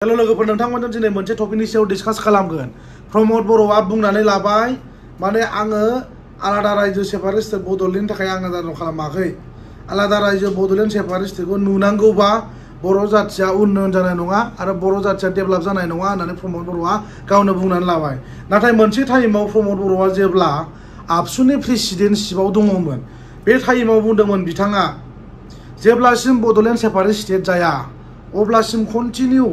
Hello लोगोफोर नोंथांमोनजों दिनै मोनसे टपिकनि सायाव डिसकास खालामगोन। प्रमद बर'आ बुंनानै लाबाय माने आङो आलादा रायजो सेपारेट स्टेट बड'लेण्डनि थाखाय आं आन्दालन खालामाखै। आलादा रायजो बड'लेण्ड सेपारेट स्टेटखौ नुनांगौबा बर' जाथिया उन्नयन जानाय नङा आरो बर' जाथिया डेभेलप जानाय नङा होननानै प्रमद बर'आ गावनो बुंनानै लाबाय। नाथाय मोनसे टाइमाव प्रमद बर'आ जेब्ला आबसुनि प्रेसिडेन्टशिपआव दङमोन बे टाइमाव बुंदोंमोन बिथाङा जेब्लासिम बड'लेण्ड सेपारेट स्टेट जाया अब्लासिम कन्टिनिउ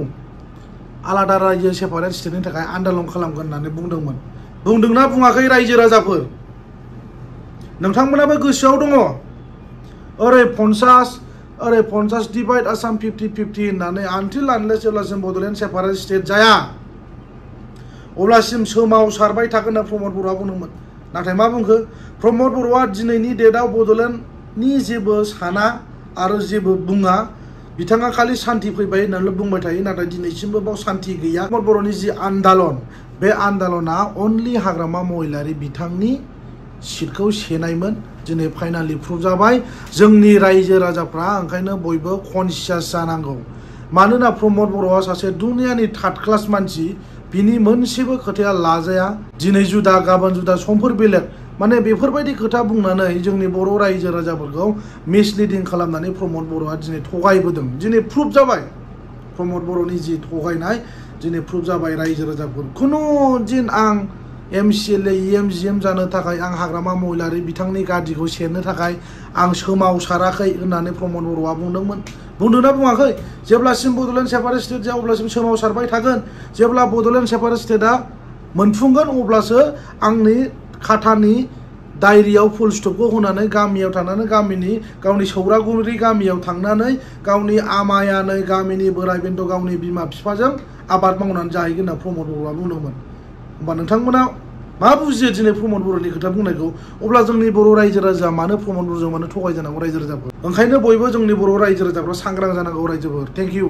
आलादा रायजो सेपारेट स्टेटनि थाखाय आन्दालन खालामगोन होननानै बुंदोंमोन। बुंदोंना बुङाखै रायजो राजाफोर? नोंथांमोनाबो गोसोआव दङ। ओरै 50 डिवाइड आसाम 50-50 होननानै आनटिल आनलेस जेब्लासिम बड'लेण्ड सेपारेट स्टेट जाया अब्लासिम सोमावसारबाय थागोन होनना प्रमद बर'आ बुंदोंमोन। नाथाय मा बुंखो? प्रमद बर'आ दिनैनि डेटआव बड'लेण्डनि जेबो साना आरो जेबो बुङा। बिथाङा खालि शान्ति फैबाय होननानै बुंबाय थायो, नाथाय दिनैसिमबो बाव शान्ति गैया। प्रमद बर'नि जि आन्दालन बे आन्दालना अनलि हाग्रामा महिलारि बिथांनि सिटखौ सेनायमोन। दिनै फाइनालि प्रुभ जाबाय। जोंनि रायजो राजाफ्रा ओंखायनो बयबो कनसियास जानांगौ। मानोना प्रमद बर'आ सासे दुनियानि थार्ड क्लास मानसि, बिनि मोनसेबो खोथाया लाजाया। दिनै जुदा गाबोन जुदा समफोर बेलेग माने बेफोरबायदि खोथा बुंनानै जोंनि बर' रायजो राजाफोरखौ मिसलिडिं खालामनानै प्रमद बर'आ दिनै थगायबोदों। दिनै प्रुभ जाबाय प्रमद बर'नि जि थगायनाय दिनै प्रुभ जाबाय रायजो राजाफोर। खुनु दिन आं MCLA EMGM जानो थाखाय आं हाग्रामा महिलारि बिथांनि गादिखौ सेरनो थाखाय आं सोमावसाराखै होननानै प्रमद बर'आ बुंदोंमोन। बुंदोंना बुङाखै? जेब्लासिम बड'लेण्ड सेपारेट स्टेट जाया अब्लासिम सोमावसारबाय थागोन। जेब्ला बड'लेण्ड सेपारेट स्टेटआ मोनफुंगोन अब्लासो आंनि खाथानि डायरियाव फुल स्टपखौ होनानै गामियाव थांनानै गावनि सौरागुरि गामियाव थांनानै गावनि आमायानै गामिनि बोराय बेन्थ' गावनि बिमा बिफाजों आबाद मावनानै जाहैगोन होनना प्रमद बर'आ बुंदोंमोन। होमबा नोंथांमोना मा बुजियो दिनै प्रमद बर'नि खोथा बुंनायखौ? अब्ला जोंनि बर' रायजो राजाया मानो प्रमद बर'जों मानो थगायजानांगौ रायजो राजाफोर? ओंखायनो बयबो जोंनि बर' रायजो राजाफ्रा सांग्रां जानांगौ रायजोफोर। Thank you.